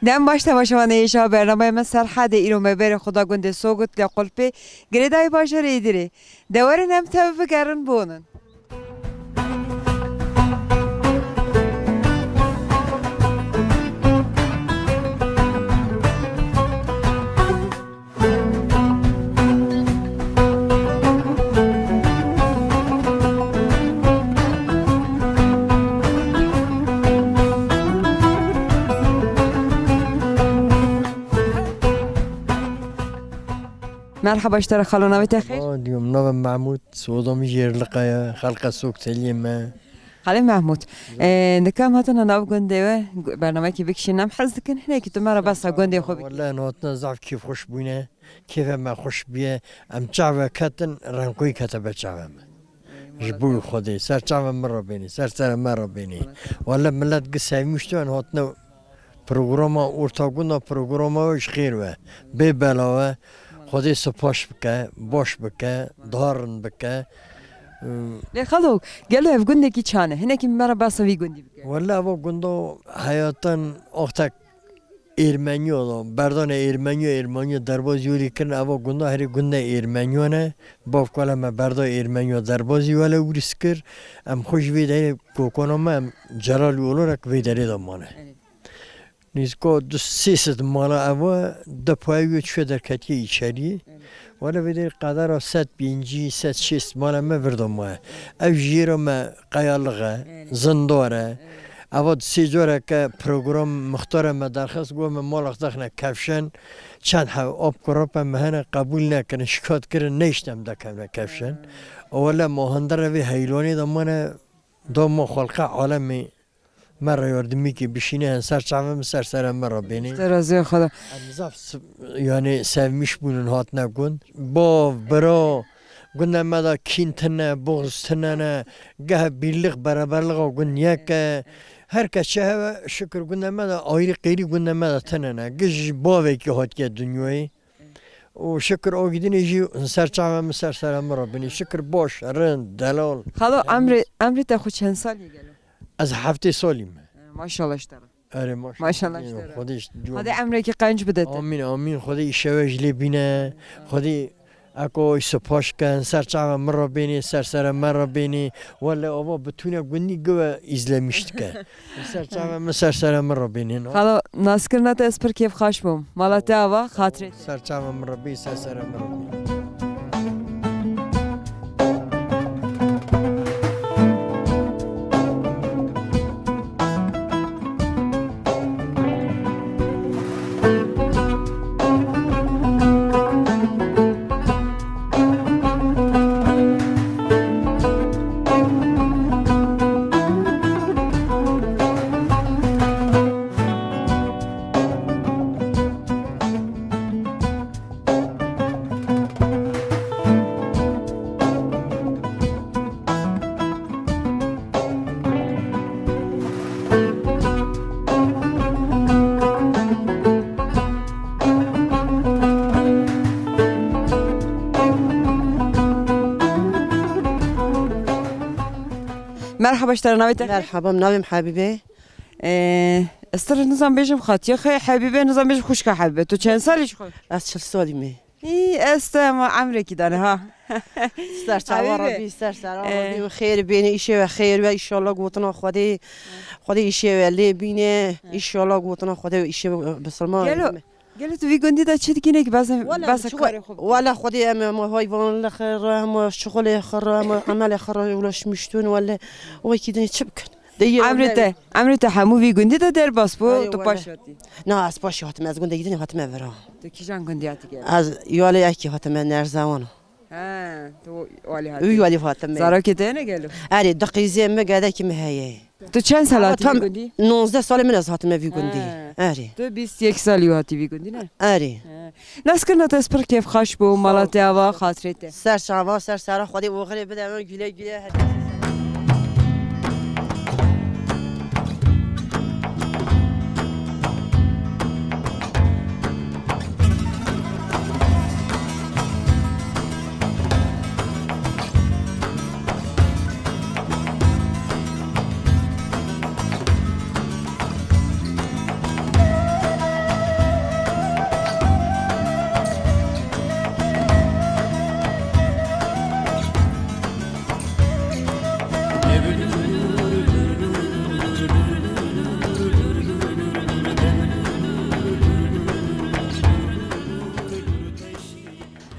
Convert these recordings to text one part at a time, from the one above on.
دم باش تماشاوان ایشا برنامه من سرحد ایرو مبر خدا گنده سوگت لقلپی گریدای باشه ریدیری دوار نم تبه بگرن بونن مرحبا اشتر خالونا بتخير اليوم نوم محمود سودام يرلقايا خلق سوق تليما خالي محمود نكام هاتنا ناو قندي برنامج كي بكشينا محزكن هنا كي تمارا بس قندي خوبي والله نوتنا ضعف كيف خوش بينا كيف ما خوش بيه ام تعبه كاتن رانكوي كتبه تعبه جبوي خدي سر تعبه مره بيني سر مره بيني والله ملت قصه مشتون هاتنا برنامج ارتاقونا برنامج وش خير و ببلاوه خودی سپاس بکه باش بکه دارن بکه لی خالو گلو اف گنده کی چانه هنه کی مرا باسوی گندی بکه والله او گندو حیاتن اختک ایرمنیو دو بردان ایرمنیو درباز یوری کن او گندو هری گنده ایرمنیو نه باف کلا ما بردا ایرمنیو دربازی ولی ورسکر ام خوش ویداری کوکنم ام جلال ولورک ویداری دامانه نیزکو دو سیست مالا اوا دو پایو چه در کتی ایچری ولی ویدر قدر ست بینجی ست شیست مالا ما وردم ما او جیرو ما قیالغه زنداره اوا سی جوره که پروگرام مختار ما درخواست گو ما مالخ دخنه کفشن چند ها آب کراپ مهنه قبول نکنه شکات کرد نیشتم دکنه کفشن اولا مهندر وی هیلانی دامانه دو ما خلقه عالمی مرة يردمي كي بشينه سر شعبه سر مرة بيني. ترازي خدا. نزاف يعني سامش بولن هات نكون باف برا قلنا ماذا كينتنا بغزتنا جه بيلغ برابرلغ قلنا ياك هر كشة شكر قلنا ماذا أيري قيري قلنا ماذا تننا جش بافي كي هات كي الدنيا وشكر أوجدين يجي سر شعبه سر مرة بيني شكر باش رند دلال. خلاص عمري تاخد چند سالی گلو؟ از هفته سالیم. ماشاءالله اشترى. آره ماشاءالله اشترى. خودش. هذا عمري که قنج بدت. آمین خودی شویج لبینه خودی اکو سپاس کن سر مرا بینی سر مرا بینی ولی آوا بتونه گونی گوه ازلمیشت که سر مرا بینی. خلاص ناسکرنا تا اسپر کیف خاش بوم. مالات آوا خاطره. سر مرا بینی سر مرا بینی. مرحبا اشترى ناوي تخير مرحبا ناوي حبيبي استر نظام بيجم خاطر يا اخي حبيبي نظام بيجم خوش كحبيبي تو چند سالش خو از 40 سالمه استا ما عمرك داره ها سر ربي سر ربي خير بين ايشه و خير و ان شاء الله قوتنا خدي ايشه ولی بینه ان شاء الله قوتنا خدي ايشه بسلمان قالت تو گندی دا چه دیگه که بس کار خوب ولا خدي ما حیوان الاخر ما شغل اخر ما عمل اخر ولاش مشتون ولا وای کی چه بکن عمرته همو وی گندی دا در باس بو تو پاشاتی نه از پاشاتم از گندی دیدن هاتم ورا تو کی جان گندیاتی که از یاله یکی هاتم نرزوانو تو والی هاتم زارا که نه گلو اری دقیقه مگاده کی مهیه تو چند سالاتی وی گندی 19 سال من از هاتم وی گندی اری تو 21 سالی هاتی وی گندی نه اری نسکرنا تا اسپر کیف خاش بو مالات آوا خاطرته سر شعبا سر خودی وغری بده گله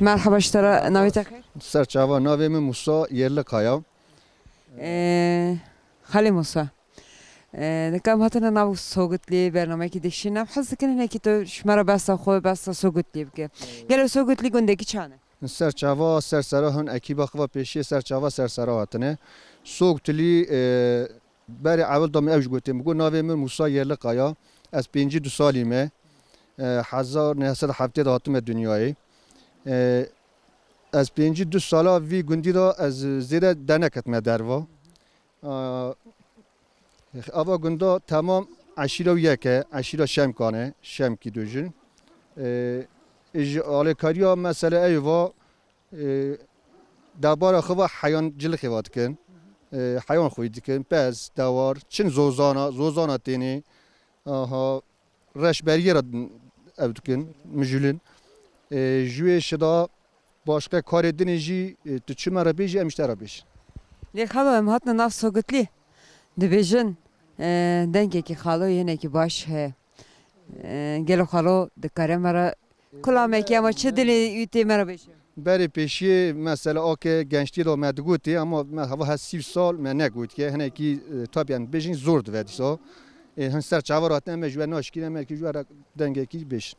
مرحبا اشترا نویت خیر سرچاوا ناویم موسا yerlikaya. خالی موسا نکام هاتنا ناو سوگتلی برنامه کی دشینم حس کنه که تو شماره بس خو بس سوگتلی بگه گله سوگتلی گنده کی چانه سرچاوا سرسرا هن اکیبا خوا پیشی سرچاوا سرسرا هاتنه سوگتلی بر اول دام اوج گوتیم گو ناویم موسا yerlikaya از 52 سالیمه 1970 دنیایی از 52 سالا وی گندی را از زیر دنکت مدروا آوا گندا تمام عشیره و یکه عشیره شم کنه شم کی دوجن آله کاریا مسئله ایوا درباره خوا حیوان جل خواد کن حیوان خوید کن پس دوار چن زوزانا تینی رش بریه ابد کن مجلن جوی شدا başka kar edinci tüçüme rabiji emişler rabiş. لی خالو ام هاتنا ناف سوگتلی دبیجن دنگه کی خالو یه کی باش ہے گلو خالو دکاره مرا کلامه کی اما چه دلی یوتی مرا بیشه Beri peşi mesela o ki gençliği de medguti ama hava has 30 sal me negut ki hani ki tabiyen bejin zordu verdiyse o. Hani serçavarat ne mecbur naşkine me ki jara denge ki beş.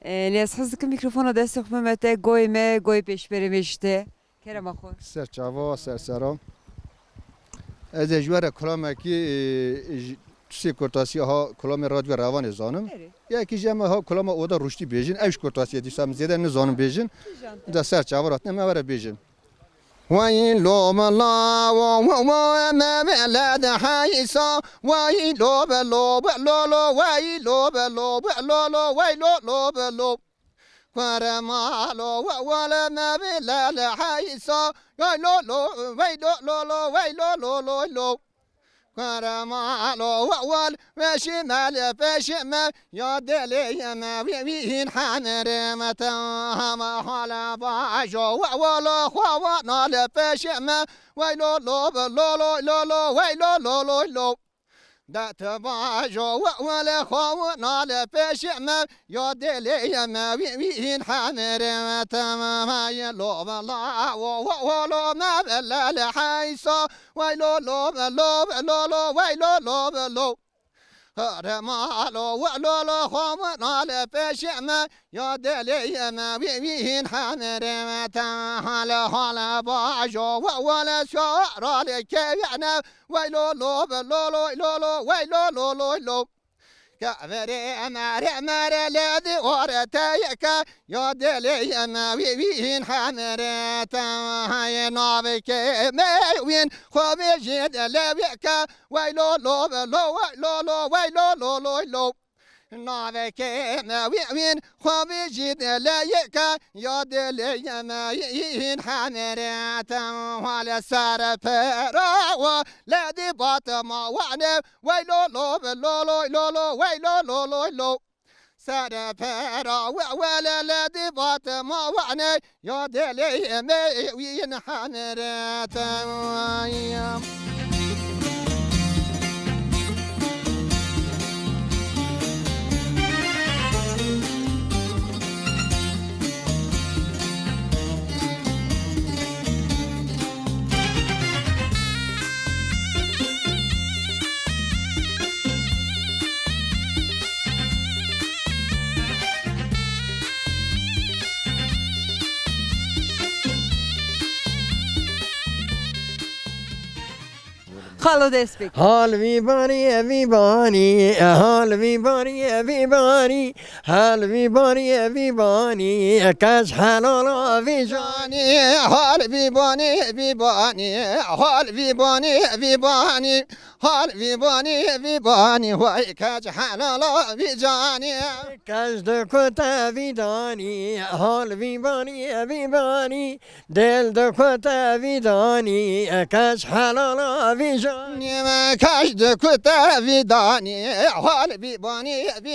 لیس حزک میکروفون دست خممت گوی me گوی پیش برمیشته کرم آخو Serçava sersera. Ez ejwara kulame ki tüsi kurtasiye ha kulame radyo ravan zanım. Ya ki jeme ha kulame oda ruşti bejin evş kurtasiye disam zeden ne zanım bejin. Da serçavarat ne mevara bejin. ويل بلا وما بلاد حيسا ويل بلا بلا ويل بلا بلا ويل بلا كرمالو ولا ما بلاد حيسا ويل ويل ويل كرمالو وال وشمال فشمال يا دلي ما وين حمر متى ما حلا باجو ولا خوانا لفشمال ويلو لو لو لو لو ويلو لو لو دا تباجو ولا خوانا لفشمال يا دلي ما وين حمر متى ما يلو بلا ولا ما بلا لحيسا ويلو لو لو لو ويلو لو لو هرمالو ولو لو خوانا لفشمال يا دلي ما وين حمر متى حلا حلا باجو ولا شعر لكيانا ويلو لو لو لو ويلو لو لو كافري أمر الذي ورتيك يا دلي ما وين حمرت هاي نابك ما وين خبيجد لبك ويلو لو لو لو ويلو لو لو نابك ما وين خبيجد لبك يا دلي ما وين حمرت ولا سار فرا لا دي باطما وانا ويلو لو لو ويلو لو سار فرا ولا لا دي باطما وانا يا دلي ما وين حمرت خالو دست بک حال وی بانی حال وی بانی حال وی بانی کاش حلال وی جانی حال وی بانی حال وی بانی حال وی بانی وای کاج حلال وی جانی کاش دکت وی دانی حال وی بانی دل دکت وی دانی کاش حلال وی جانی ما کاش دکت وی دانی حال وی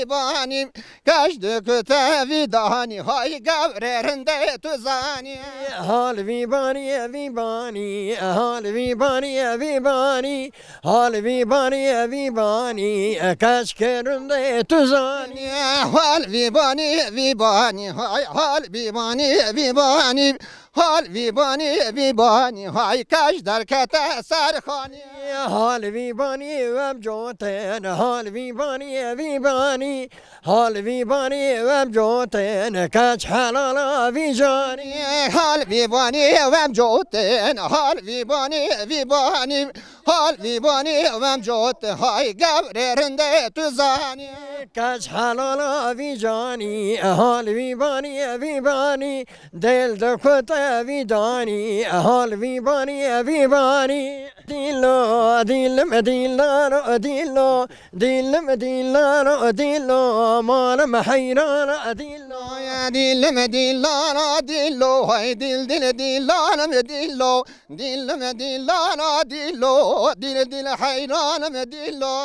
بانی کاش دکت وی دانی های گورنده تو زانی حال وی بانی حال وی بانی حال vibani kaç kerinde tuzani hal vibani hay hal vibani hal vibani hay kaç darkata sarkhani hal vibani vem joten hal vibani hal vem joten kaç halala vicani hal vibani vem joten hal vibani hal vem joten hay gavrerinde tuzani kaç halala vicani hal vibani del de kota vidani hal vibani dillo dillo malum hayran dillo ya dillo hay dil dillanım dil hayranım dillo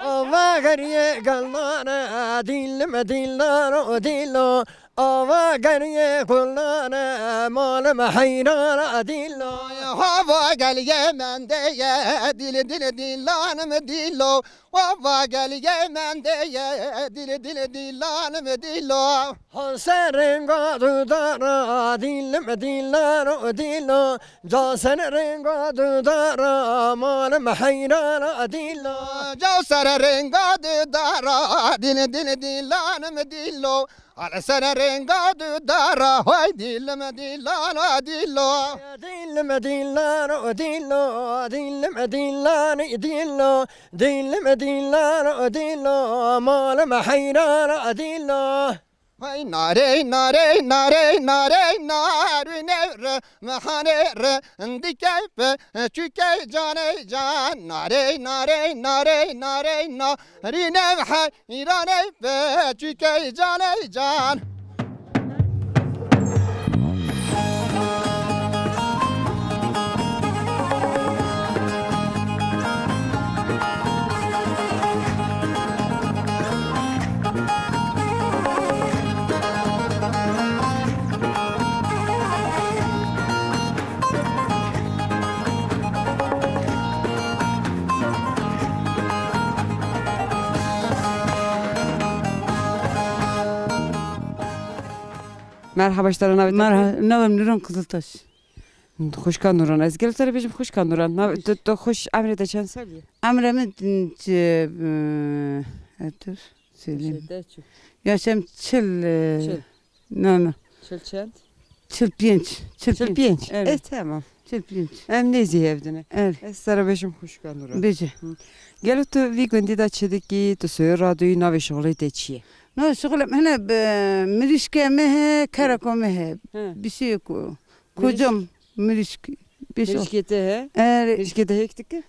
ava gariye gallana dillo ava gariye kullana malum hayran dillo hava gel Yemen'de ye dillanım dillo hava gel Yemen'de ye dillanım dillo Hanserenga dudara dillo Canserenga dudara malum hayran dillo Cavsara renga dudara dillanım dillo Al sana renga dudara hay dillanım dillo dillo malum hayran dillo Hay nare nevre mehanere dikeype çükey cane can nare nevhe iraneype çükey cane can Merhaba işler navet. Merhaba, navim Nuran Kızıltaş. Hoşkan Nuran. Ezgel tabii bizim hoşkan Nuran. Navet hoş emrede çen söylüyor. Emre'min dur söyleyeyim. Yaşam çıl. No. Çıl piyenç. Çıl piyenç. Evet. Tamam. Çıl piyenç. Em nezi evdine. Evet. Esra beşim hoşkan Nuran. Bece. Gel tu vigundi da çediki tu söyle radyoyu navet şoğlu de çiye. No şoğlum hene mirişke mehe karako mehe. Bir şey ko. Kocam mirişke. Mirişkete he. Mirişkete hektik ki.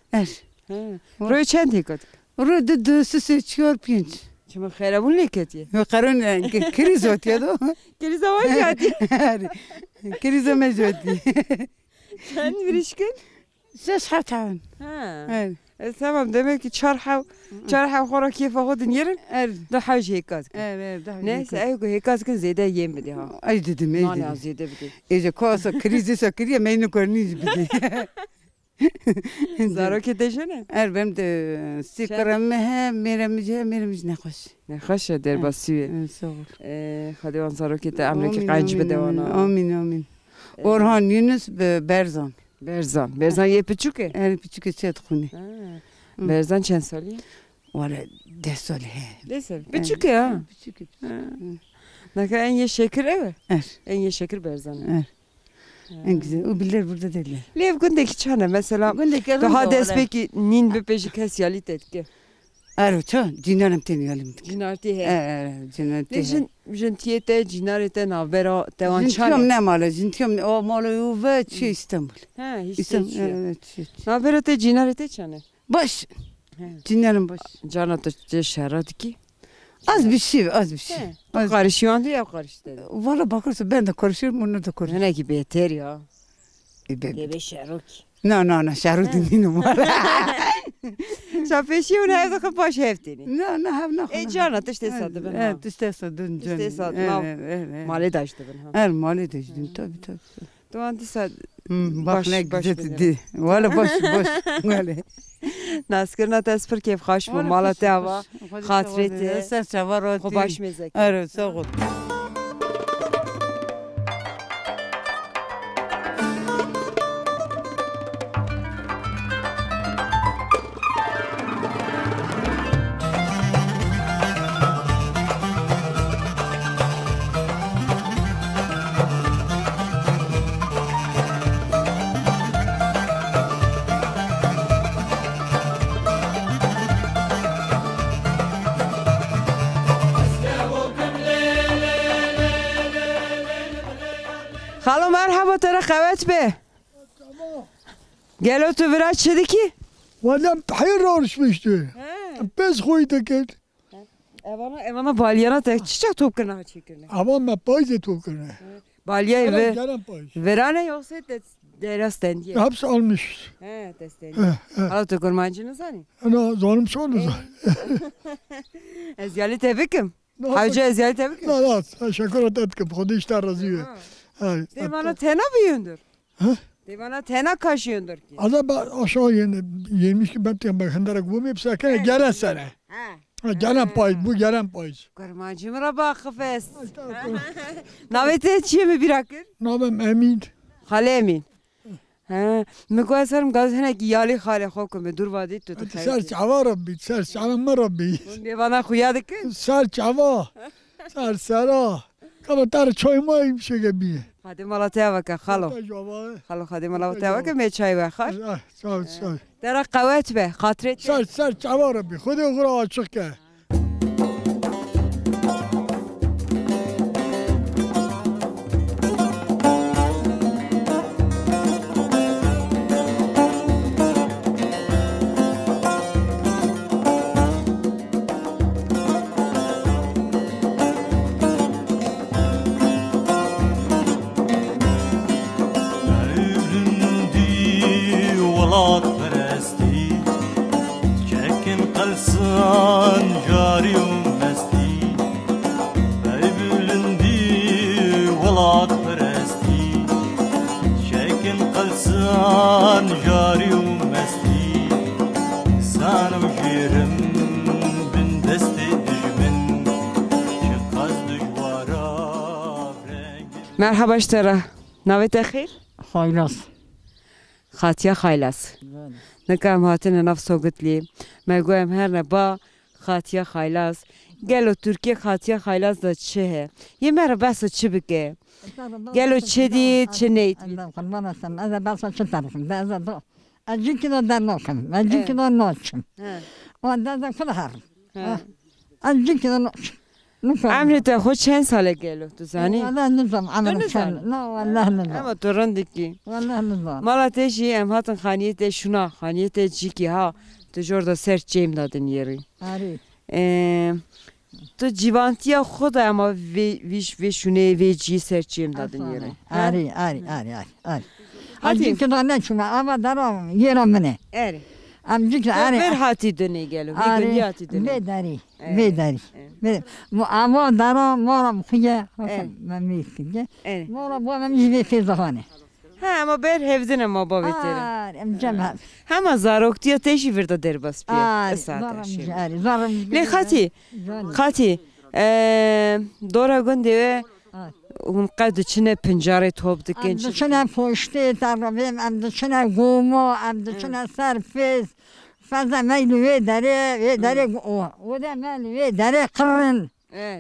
Roy çen hekadik. Roy de süsü çıkıyor piyenç. Şimdi xerabun leketiye. Ve karın kriz ot do. Kriz var ya di. Kriz mecodi. Sen mirişkin? Ses hatan. Evet. Tamam demek ki çarha xora keyfe hodun yerin. Da haj hekaz. Evet. Neyse aygo hekaz ki zede yemedi ha. Ay dedim ey. Nane az zede bidi. Ece kosa krizi sakriye meynu korniz bidi. Zaroke deşene. Benim de sikaram he meremiz ne hoş. Ne hoş der basiye. Sağ ol. Hadi on zaroke de amreki qaynç bede ona. Amin. Orhan Yunus Berzan. Berzan ye piçuke. Piçuke çetxuni. Berzan çen sali? Valla desol he. Desol. Piçuke ha. Piçuke. Naka en ye şeker eve. Er. En ye şeker Berzan. Er. En güzel. O biller burada derler. Lev gündeki çane mesela. Daha despeki nin be peşi kesyalit etki. Arıço, cinarım teniyalim. Cinarti he. Cinarti he. Jintiyete, cinarete navbera tevan çane. Jintiyom ne malı, jintiyom ne o malı yuva çi İstanbul. He, hiç İstanbul. Navberate cinarete çane. Baş. Cinarım baş. Canata şerat ki. Az bir şey. Karışıyor ya karıştı. Valla bakırsa ben de karışıyorum, onu da karışıyorum. Ne gibi yeter ya. Bebe şerok. No, şerok dinliyorum valla. Şafeşi onu evde kapaş heftini. No. Canata işte sadı ben. Evet, işte sadı. İşte sadı. Mali da işte ben. Mali da işte, tabii. Doğan disa Bak ne güzel di. Valla baş. Valla. Naskirna te spir keyf xaş bu mala te hava. Xatireti. Ser çavarati. Xo baş mezek. Evet sağ ol. Halo merhaba tera kavet be. Gel otur biraz çedi ki. Vallam hayır olmuştu. Bez koydu gel. Evana balyana tek çiçek topkana ha çekirne. Ama ben paydı tokana. Balya ve Gelen pay. verane yoksa derasten diye. Hepsi almış. He desten. Halo tu kurmancınız hani. Ana zalim sordu. Eziyali tebikim. Hacı eziyali tebikim. La şeker ettim. Kudu işte razıyor. Devana tena büyündür. Ha? Devana tena kaşıyındır ki. Ada ben aşağı yemiş ki ben tek bakındarak bu hep sakın gelen sene. Gelen pay bu gelen pay. Kurmancım raba kafes. Navete çiğ mi bırakır? Nabım emin. Hale emin. Ha, meko eserim gazhene ki yali hale hokum be dur vadi tutu. Ser çava Rabbi, ser çava Rabbi. Devana kuyadık. Ser çava. Ser sera. Kabatar çoymayım şey gibi. Hadi malataya bak halo. Halo hadi malataya bak me çay ver har. Sağ. Dera kavet be hatret. Ser çava Rabbi. Xudu gura açık ke. Merhaba iştara. Navete xeyr? Haylas. Xatiya xaylas. Nekam hatine naf soğutli. Megoyem her ne ba xatiya xaylas. Gelo Türkiye xatiya xaylas da çe he. Yemer bas çi bike. Gelo çedi çeneyt. Kurban olsun. Az ben sana çıtarım. Ben de acıkın ondan nokum. Acıkın ondan nokum. Ondan da kulağım. Acıkın ondan. Amrite xo çen sale gelo tu zani? Vallahi nizam amel sen. No vallahi nizam. Ama torun diki. Vallahi nizam. Malateji em hatın xaniyete şuna xaniyete ciki ha. Tu jorda ser çem dadın yeri. Ari. Tu civantiya xoda ama ve şune ve ci ser çem dadın yeri. Ari. Acıkın ondan çıkma ama daram yerim beni. Eri. Amcık ari. Ver hati döne gelo. Bir gün hati döne. Vedari. Ama daram moram kıya. Ben mi kıya? Moram bu ben mi fezahane. Ha ama ber hevdin ama ba vetere. Amcam. Hama zaroktiya teşi virda derbas bir. Zarım. Le hati. Hati. Dora günde un qad çine pencere top diken. Çine poşte tarafım. Çine gumo. Çine serfez. Fazla meyli ve dere o da meyli ve dere kırın.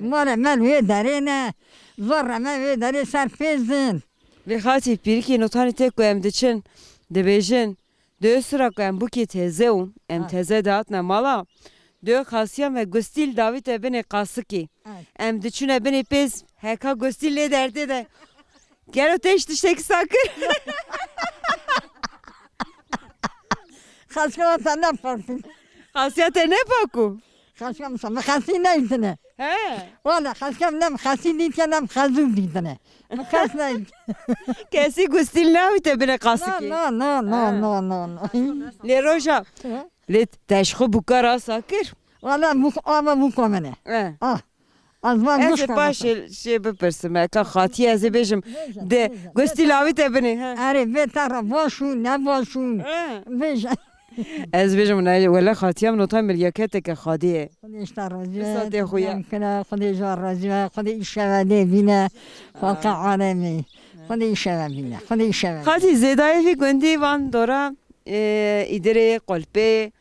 Mora meyli ve dere ne? Zorra meyli ve dere serfezin. Ve hati bir ki notani tek koyam diçin de bejin de sıra koyam bu ki tezeun em teze dağıt ne mala de khasiyam ve gustil David ebene qasıki em diçin ebene pez heka gustil le derde de gel ateş dişteki sakır. Khasiyata ne farkın? Khasiyata ne paku? Khasiyam sana khasi ne itine? He. Valla khasiyam nem khasi ditine nem khazul ditine. Khas ne? Kesi gustil David ebene qasıki. No. Le roja. Le teşxu bukara sakır. Valla bu ama bu komene. از وان از گوش باش چه بپرسم که خاطی از بیشم ده گستی لاوی تبنی آره بهتر باشون نباشون بیشم از بیشم نه ولی خاطی هم نوتای ملیاکت که خادیه خودش راضیه ساده خویا خودش راضیه خودش شوده بینه خلق عالمی خودش شوده بینه خودش شوده خاطی زیدای فی گندی وان دورا ایدره قلبه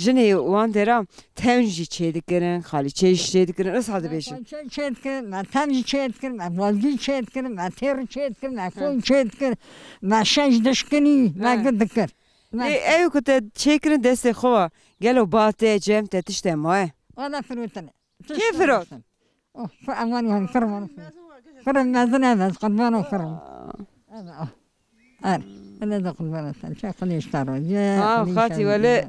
جنی وان درام تنجی چه دکرن خالی چهش چه دکرن از حد بیشم چه دکرن ما تنجی چه دکرن ما والدی چه دکرن ما تیر چه دکرن ما کون چه دکرن ما شنج دشکنی ما گد دکر ایو کت چه کرن دست خواه گلو باته جم تتشته ماه ولا فروتنه کی فروت؟ فأماني هم فرمان فرم مازن بس قربانو فرم أنا ذا قربانو شو خليه يشتروا خاطی ولی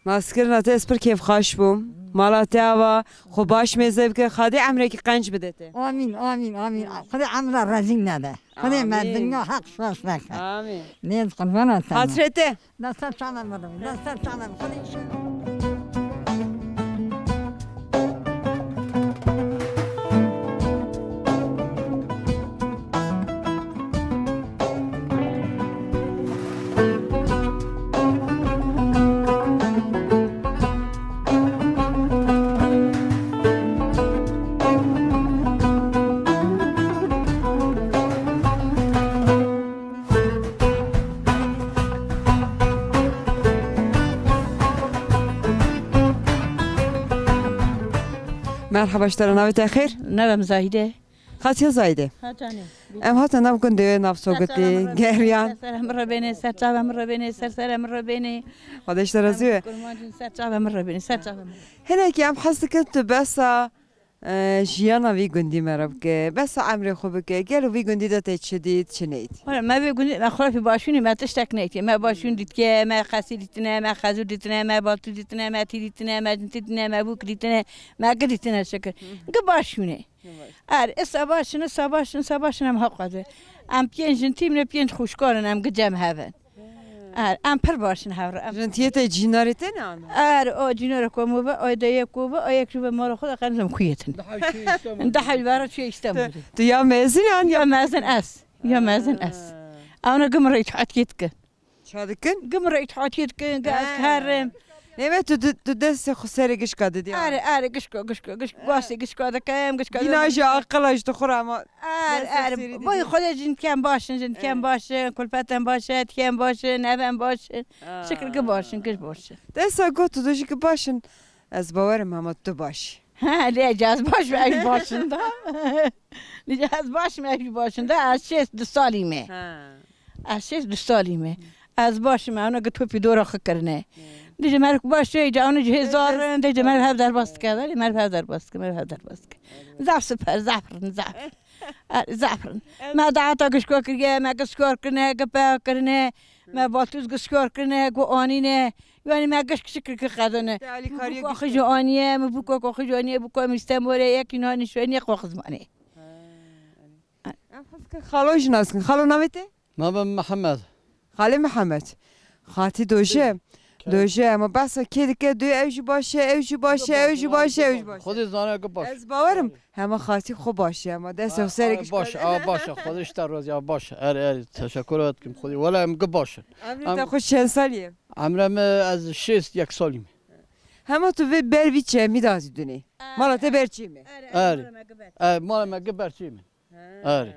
ماسکر نت اسپر کیف خاش بوم مالاتی آوا خوباش میزه که خاطی عمره کی قنچ بدته آمین آمین آمین خدا عمره رزین نده خدا مدنیا حق شاش نکن آمین نیز قربانو حضرته دست چانم مردم دست چانم خودش مرحبا اشترا نوی تخیر نوم زاهیده خاطی زایده ام هات نام کنده ناف سوگتی گریان سرم رو بینه سرچاوم رو بینه سرم رو بینه خودش درازیه سرچاوم رو بینه سرچاوم هنا کی ام حس کت بس جیانا وی گندی مرب که بس عمر خوب که گلو وی گندی دات شدید چنید ولی ما وی گندی ما خلاف باشونی ما تشتک نیتی ما باشون دید که ما خاصی دیتنه ما خازو دیتنه ما بالتو دیتنه ما تی دیتنه ما جنتی دیتنه ما بوک دیتنه ما گدیتنه شکر که باشونه سباشن هم حق ده ام پینج تیم نه پینج خوشکارن ام گجم هفن ام پر باشن هفر جنتیت جیناریته نه او جینار کومو با ایده کوبا ایک رو مال خود قنزم خویتن ده حال برات چه استم تو یا مزین یا مازن اس انا قمر حكيت كن شادكن قمر حكيت كن قاعد كهرم نيمه تو دست خسري قش قاد دي اري قشكو قاسي قشكو هذا كام قشكو يناجي اقلاش تخرى ما اري باي خدا جن كان باشن كل فتن باشن كان باشن ابن باشن شكل باشن كش باشن دست قلت دوشي باشن از باورم هم تو باش ها ليه جاز باش معي باشن ده ليه جاز باش معي باشن ده اساس دستاليمه اساس دستاليمه از باش ما انا قلت في دور اخ کرنه دیگه مرک باشه جان هزار دیگه مر هر در باست کرد مر هر در باست زعف سپر زعفرن ما دعوت گشکار کردیم ما گشکار کنه گپا کنه ما بالتوز گشکار کنه گو آنینه یعنی ما گشک شکر که خدانه آخه جوانیه مبوک آخه جوانیه بوک مستمره یک اینا نشونی خواه زمانه خالوش ناس کن خالو نمیته نام محمد خاله محمد خاطی دوشه اما بس که دو اوج باشه خودت زانه که باش از باورم همه خاطی خوب باشه اما دست سرش باشه خودش در روز یا باشه اره تشکرات کنم خودی ولی هم که باشه عمرت خود چند سالیه؟ عمرم از یک سالیم همه تو بر چه میدازی دونی؟ مالا ته بر چیمه؟ اره مالا مگه بر چیمه اره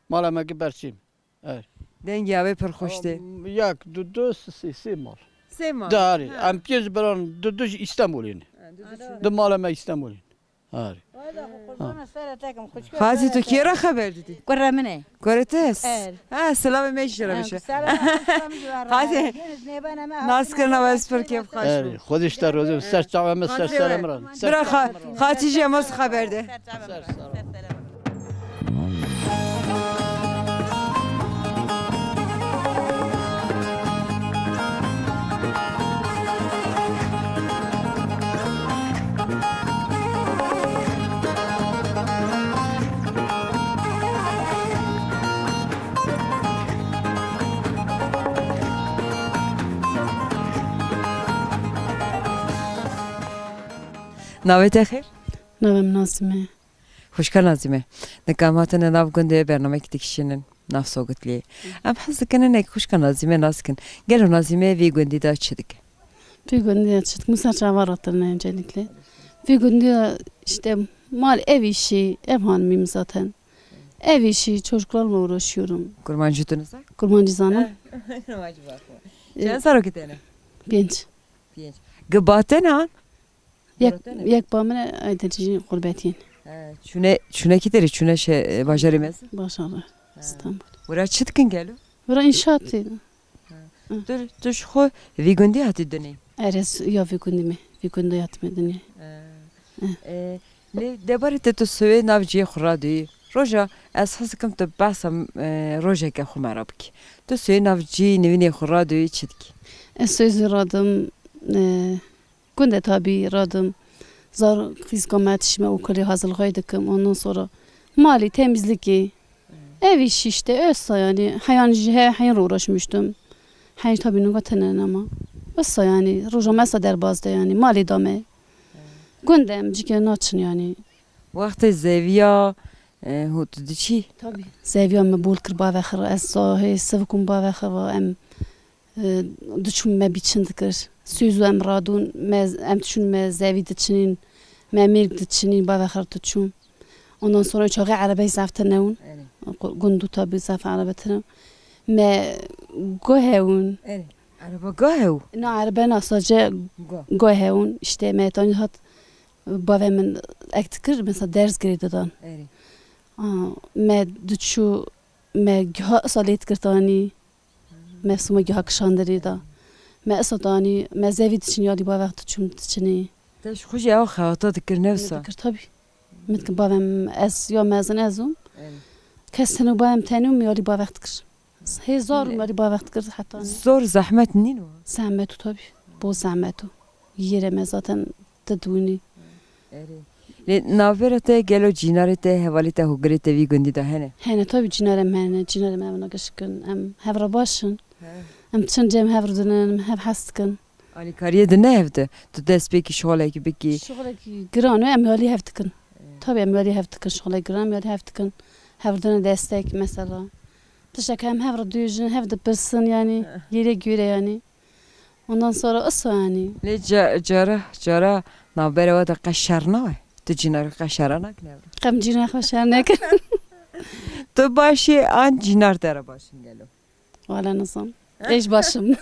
مالا مگه بر چیمه اره دنگی آبه پر خوشته یک دو سه مال سه مال داری ام پیش بران دوش استانبولین دو مال ما استانبولین آره خاطی تو کی را خبر دیدی؟ قره منه قرتس سلام میشه بشه خاطی ناس کردن واس پر کیف خواهش خودش در روز سر چاوم سر سلام برا خاطی جماس خبر ده نویت خیر؟ نوام ناسمه خوشکن نازیمه نکاماتن ناف گنده برنامه که تکشینن ناف سوگتلی ام حس کنن نک خوشکن نازیمه ناسکن گلو نازیمه وی گندی دا چی دیگه Bir gün çıktık misal çavaratlarına öncelikle. Bir gün işte mal ev işi, ev hanımıyım zaten. Ev işi, çocuklarla uğraşıyorum. kurmancıdınız Kurmancızanım. Sen sarı kitene Genç. gıbaten han Yek bamına aydırıcı gurbetiyin. şune kiteri şune şey bacarimez Başarılar. İstanbul. buraya çıtkın gelo Bura inşaatıydı. dur şu vi gündi hati döneyim Eres ya bir gün mi? Bir günde yatmadın ya. ne debarete tu söyle navciye khuradi roja esas kim tu basam roja ke khumarabk tu söyle navci nevine khuradi çitki Sözü radım. Günde tabi radım. Zar kızkamet işime okulu hazırlıkaydıkım. Ondan sonra mali temizlik. Ev işi işte öyle yani. Hayal uğraşmıştım. Hayal tabi nügatenen ama. Öyle yani. Roja mesela derbazda yani. Mali dame. Gündem cike naçın yani. vakti zeviya hutu diçi Tabi. Zeviya me bol kır bavakır. Ez sahi sevkum bavakır ve em düşün me biçin dikir. Sözü em radun. Em düşün me zevi diçinin. Me mirk diçinin bavakır diçün. Ondan sonra çoğu arabayı zaftanavun. Gündu tabi zaf arabatına. Me gohevun. araba gahev Ne araba sadece gohevun. İşte me tani hat bavemin ektikir mesela ders girdidan. Me düşü me gha salit kirtani. Me suma gha kşandırı da. Me asatani me zevi için yadi bavak düşüm içini. taş خوش ya khata dikir nefsa Dikir tabi. Mitke bavem ez ya mezun ezum. Kesenu bavem tenum yadi bavak dikir. Hezarum yadi bavak dikir hatta. zor zahmet nino Zahmetu tabi. Bu zahmetu. Yereme zaten teduni. naverete gelo cinarete hevalite hugrete vi gündi da hene Hene tabi cinarem evine gışkın. Em hevra başın. Em çıncem hevrdının hev haskın. ali kariye de ne evde tu despeki şola ki beki Şoğlaki granı em yali hevdikin. Tabi em yali hevdikin şoğla granı yali hevdikin. Hevrdına destek mesela. Tışak hem hevra duyucun hevde pırsın yani. Yere göre yani. Ondan sonra ısı yani. ne cara navbere vada qaşarna var tu cinar qaşarana ne Qam cina xoşar nekin. tu başı an cinar dere başın gelo Valla nizam. Eş başım.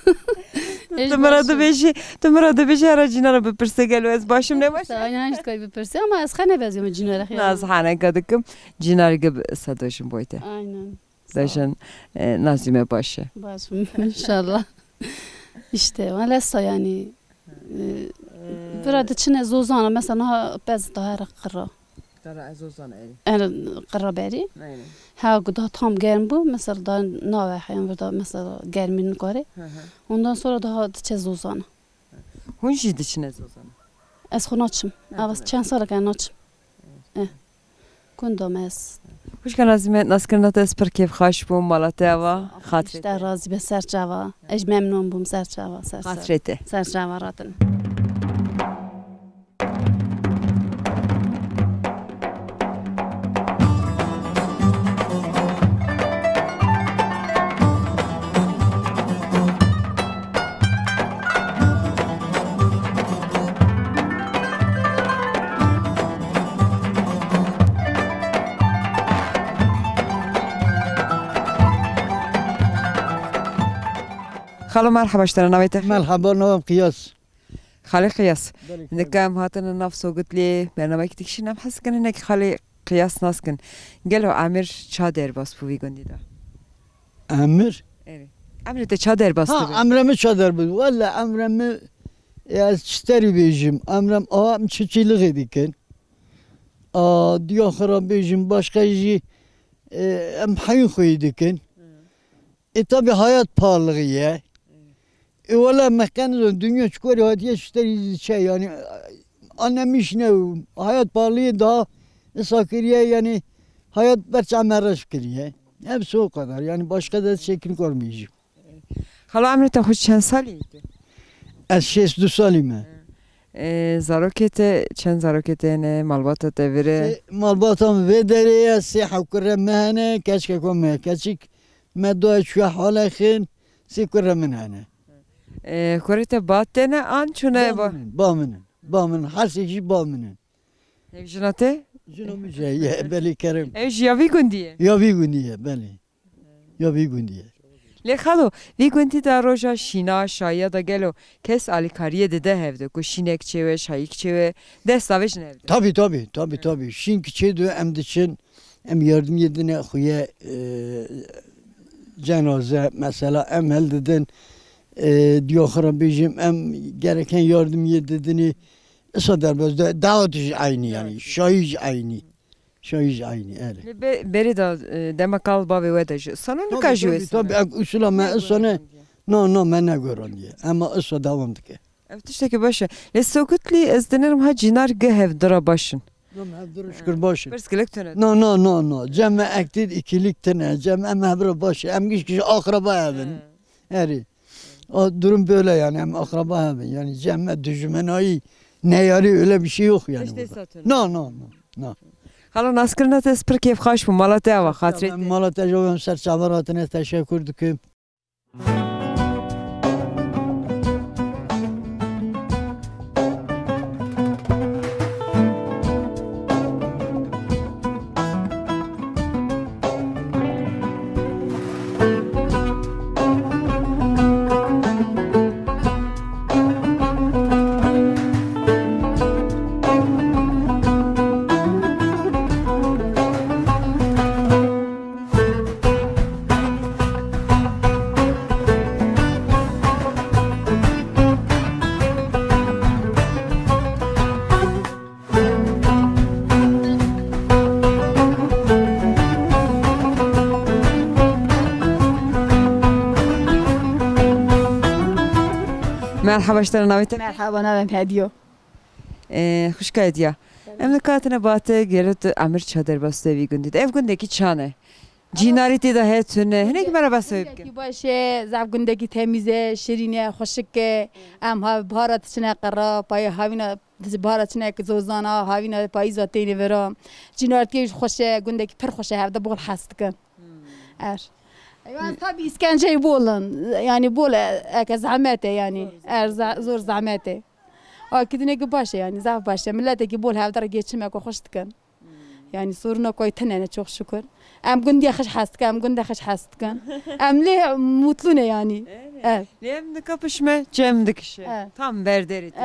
tu murada beşi ara cinara bepirse gelo ez başım ne baş Yani işte koy bir pırsı ama az khane bezim cinara khaya. naz hane kadıkım cinar gibi sadoşum boyte Aynen. daşın nazime başı Başım inşallah. İşte valla yani. Burada çine zozana mesela bez daha rakıra. Kara azozan eli Yani kıra beri. aynen Ha gıda tam germ bu. Mesela daha nave hayam burada mesela germinin kare. Ondan sonra daha çe zozana. hun jidi çine zozan Ez xunaçım. Avas çen sara kan naçım. Kundam ez. hoş kan nazime naskırna da spır keyf xaş bu malateva İşte razı be serçava. Ez memnun bum serçava. hatrete Serçava ratın. خالو مرحبا اشترى نويتك مرحبا نوام قياس خالي قياس نكام هاتنا نفسه قلت لي برنامج تكشي نم حس كان انك خالي قياس ناسكن قالوا عامر شادر بس بوي قندي ده Emir. عامر انت شادر بس Ha emremi çadır bu. Valla emremi ya çiteri bejim. Emrem ağam çiçilik ediken. Diyakara bejim başka jî em hayın koydiken. Tabi hayat pahalı ya. Valla mekanizm dünya çıkıyor hadiye çiteri şey yani annem iş ne hayat pahalı daha sakiriye yani hayat berç ameraj kiriye. Hepsi o kadar yani başka da şekil görmeyeceğim. خالو عامر انت خوش چند سالي از 62 سالمه. Zarokete, çend zarokete ne, malbata devire. Malbatam ve dereye siha kurre mehane keşke komme keçik meddoa şu halakhin si kurre menhane. Korete battene an çune ba. Bamının her şey bamının. Evjinate? Cunumuca ye beli kerim. Evj ya vigundiye. Ya vigundiye beli. Ya vigundiye. Le xalo, vigundi da roja şina şaya da gelo kes alikariye de hevde ku şinek çeve şayik çeve destavej nevde. Tabii. Şinki çedu em diçin em yardım yedine xuye cenaze mesela em hel dedin diyoxara bejim em gereken yardım yedidini esa derbezde davet aynı yani şahic aynı öyle. Beri da demakal babi vedej. Sana ne kajües? Tabii usula me esone no men ne görün diye ama esa devam dike. Evet işte ki başa. Le sokutli ezdenerim ha cinar gehev dara başın. Şükür başın. Perskelek tünet. No. Cemme ektir ikilik tane. Cemme emhebre başı. Em kişi akraba evin. Eri. O durum böyle yani. Em akraba evin. Yani cemme düşmenayı ne yarı öyle bir şey yok yani. No. Hala naskırına tespir keyif haş bu Malatya var. Hatret. Malatya jovem serçavaratine teşekkür düküm. Merhaba işler navete. Merhaba navem hediyo. Hoş geldin ya. Emlakatına batı gelip amir çadır bastı evi gündü. Ev gündeki çane. Cinariti de hetüne. Ne ki merhaba söyleyeyim. Ki başı zav gündeki temize, şirine, hoşike. Am ha baharat içine qara, pay havina baharat içine zozana, havina pay zatini vera. Cinariti hoşe gündeki per hoşe havda bol hastıkın. Yani tabi iskenceyi bolun. Yani bol ek zahmete yani. Zor zahmete. Akidine ki başı yani zav başı. Millete ki bol havda geçirmek hoştıkın. Yani soruna koytene çok şükür. Am gündeye hoş hastıkın, am gündeye hoş hastıkın. Am le mutlu ne yani. Evet. Lem kapışma cemdik işi. Tam berderit.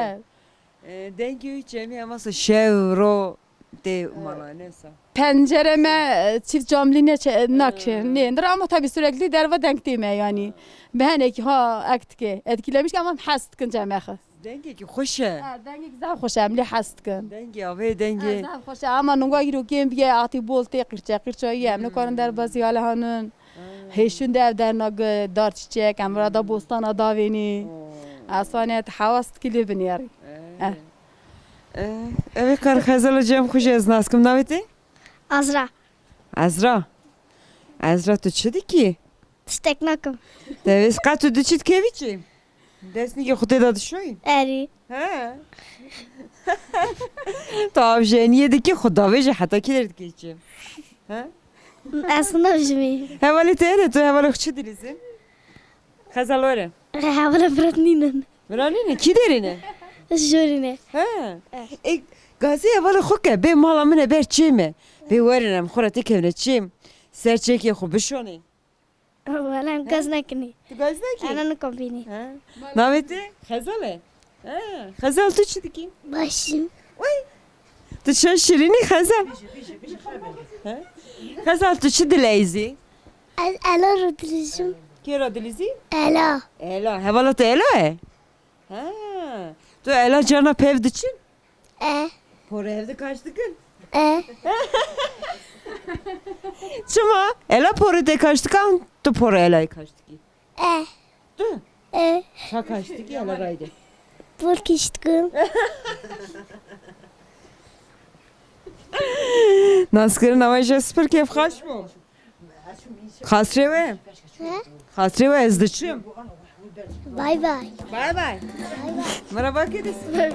Dengi cemi aması şevro de malanesa. Pencereme çift camlı ne nakşe nedir ama tabii sürekli derve denktiğime yani. Ben ki ha aktike etkilemiş ama hastıkın cemiye. Dengi ki hoşe. Dengi güzel hoşe am le hastıkın. Dengi abi dengi. Güzel hoşe ama nunga giro kim biye ati bol te qirça yem ne karın derbasi hala hanın. Heşün dev dernag dar çiçek amrada bostana daveni. Asanet havast kili biniyari. Evet kar xazala cem hoş eznaskim naveti? Azra tu çedi ki? Steknakum. Deves qatu dçit keviçi. Desni ki xude da dşoy? Eri. Ha. Tav jeniye de ki xuda veje hatta kiler dikeci. Ha? Aslında jimi. Havale tere tu havale xçi dilizin. Xazalore. Havale bratninen. Bratninen ki derine? Jorine. Ha. Gazi havale xuke be mala mine ber çime. Be verinem xurati kevne çim. Serçeki xu bişoni. Valla gaz nakni. Tu gaz nakni? Ana ne kombini. Naveti? Xazale. Xazal tu çi diki? Başım. Oy. Tu çan şirini xazal. Xazal tu çi dileyzi? Ela rodilizim. Ki rodilizi? Ela. Ela. Havala tu ela e? Ha. Tu ela cana pev diçin? Por evde kaçtıkın? Çama ela poru de kaçtıkan tu poru ela'yı kaçtık. Tu? Ha kaçtık ya ela raydı. Por kiştkım. Naskırın avaja spır keyf kaç mı? Hasreve. Hasreve ezdiçim. Bye bye. Bye bye. Merhaba kedisi.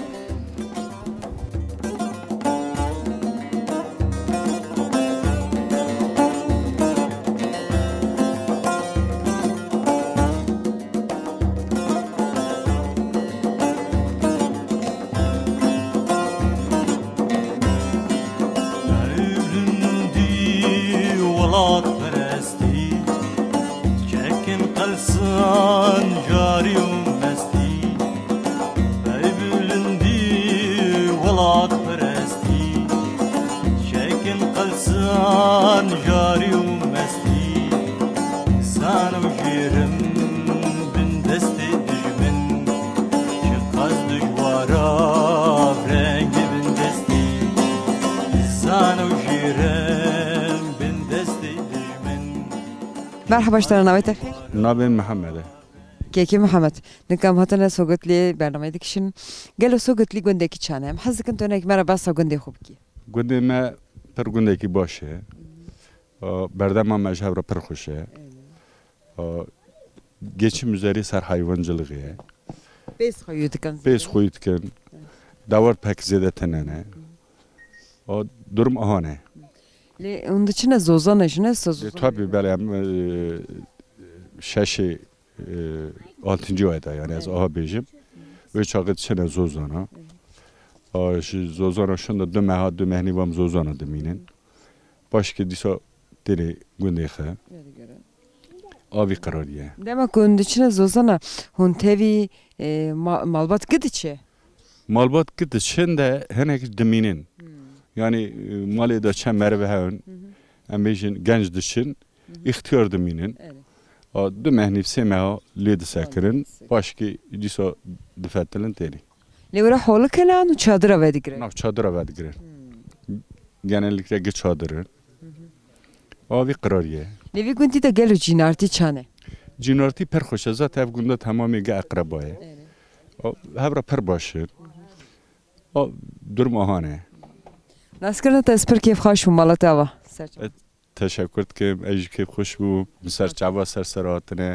ولات پرستی چکن قلسان جاری و مستی ای بلندی ولات پرستی چکن قلسان جاری و مستی سان و جیرم بن دستی دجمن چه قز دجوارا رنگ بن دستی سان و جیرم بن دستی دجمن. مرحبا اشترا نویت خیر. نابم محمده. کیکی محمد نکام هاتن سوگتلی برنامه دکشن گلو سوگتلی گنده کی چانه هم حس کن تو نک مرا بس گنده خوب کی گنده ما پر گنده کی باشه بردم ما مجهب را پر خوشه geçim üzeri ser hayvancılığı Bes koyut kın davar pek zede tenene o durum ahane onun için zozan işine sözü tabii böyle şaşı 6. ayda yani az aha bejim ve çağıt içine zozana şu zozana şunda döme ha dömehni vam zozana deminin başka disa deli gündexe Abi kararıya. Demek onun için zozana hun tevi malbat gidiçe. Malbat gidiçen de henek deminin. Yani malı da çem merve havun. Ambejin genç dışın ihtiyar deminin. O dümehni semeha ledi sakirin. Başka disa defettelin teli. Levra holu kelan çadıra vedigre. Nav çadıra vedigre. Genellikle geç çadırın. Abi kararıya. Levi günti de gelo cinarti çane. Cinarti per خوشه زات اف گنده تمامی گه اقربایه. هبرا پر باشه. درم آهانه. نسکرنا تسپر کیف خوش و مالت آوا. تشکر که اجی کیف خوش بو مسر جوا سر سراتنه.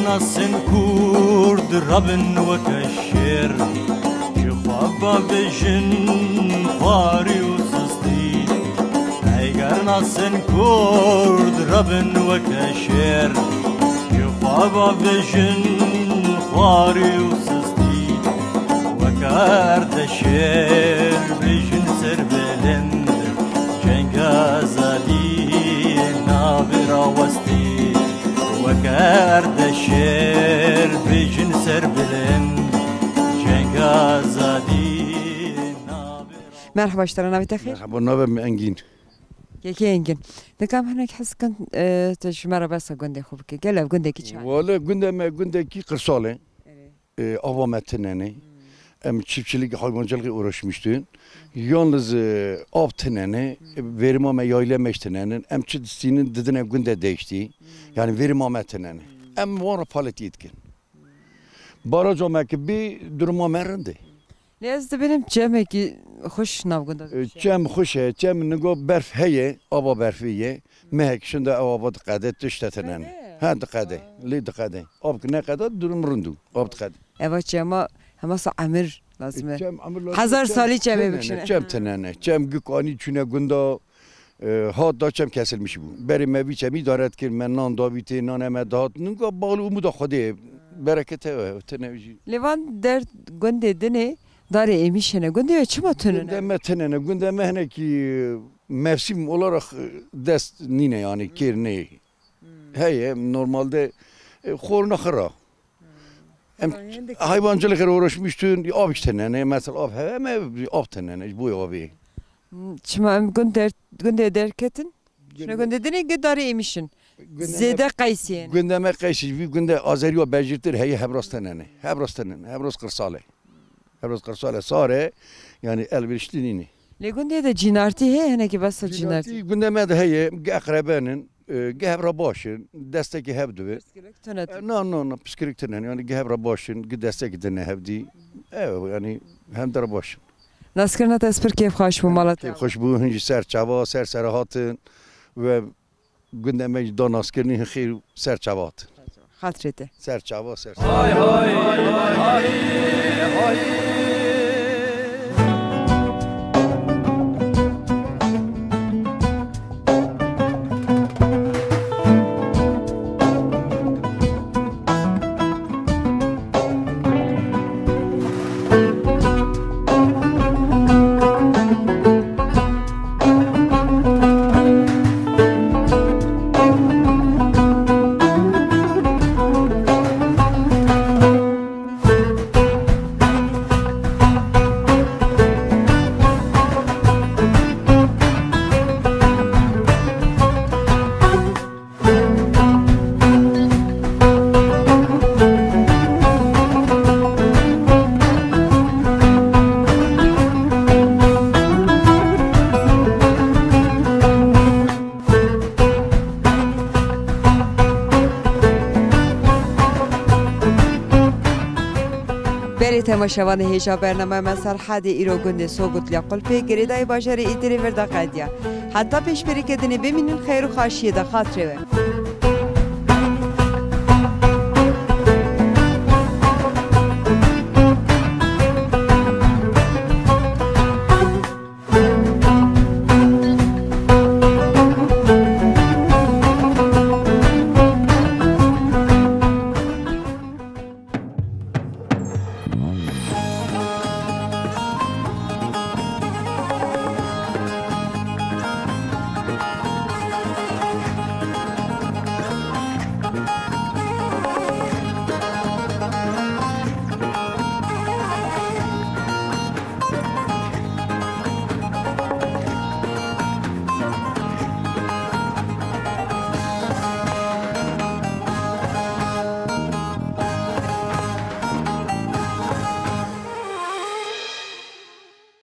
ناسن كورد ربن وكشير شخوابا بجن خواري وسستي ايقر ناسن كورد ربن وكشير شخوابا بجن خواري وسستي وكارد شير بجن سر بلند جنگازالي نابرا وستي وكارد الشير بجن سر بلند جنگازادي مرحبا اشترا نويت خير مرحبا نوبم انجين كيكي انجين دكام هناك حس كنت تشمر بس غندي خوبك قال غندي كي شان ولا غندي كي قرصاله ava metineni em çiftçilik hayvancılığı uğraşmıştım. Yalnız av teneni verim ama yayla meştenenin em çiftçinin didine günde değişti. Yani verim ama teneni. Em var palet yetkin. Baraj ama ki bir duruma merindi. Lezde benim cemeki hoş navgunda. Cem hoş cem nego berf heye ava berfiye mehek şimdi ava dikkat tüştetenen. Ha dikkat li dikkat. Ab ne kadar durum rundu. Ab dikkat. Evet cema همسا عمر لازمه هزار سالی چمه بکشنه چم تنانه چم گکانی چونه گندا هات دا چم kesilmiş bu beri mevi çemi daret ki men nan daviti nan emedat nunga bağlı umuda xode berekete tenevi Levan der günde dene dar emişene günde ve çima tünene günde metenene günde mehne ki mevsim olarak dest nine yani kirne heye normalde korna khara hayvancılıkla uğraşmıştın, av tenene mesela av hem av tenene bu abi. Çima günde derketin, şuna günde dene gıdarı emişin. Zede kaysiyen. Gündeme kaysi, bir günde Azeriya becirtir heye hebras tenene, hebras kırsale, hebras kırsale sare yani elverişli nini. Le günde de cinarti he hene ki basa cinarti. Gündeme de heye akrabanın gehebra başın, desteki hebdü. No, psikolojik tenen yani gehebra başın, desteki tenen hebdi. Evet yani hem de başın. Nasıl tesper keyif hoş bu malat? Keyif hoş bu hınci serçava, serserahatın ve gündeme danaskerini xeyr serçavat. Hatrete. Serçava, hay hay hay hay hay تماشاوان هیجا برنامه من سرحد ایرو گنده سوگوت لیاقل پی گریدای باجر ایتری وردا قدیا حتی پیش بری که دنی ببینین خیر و خاشیه دا خاطره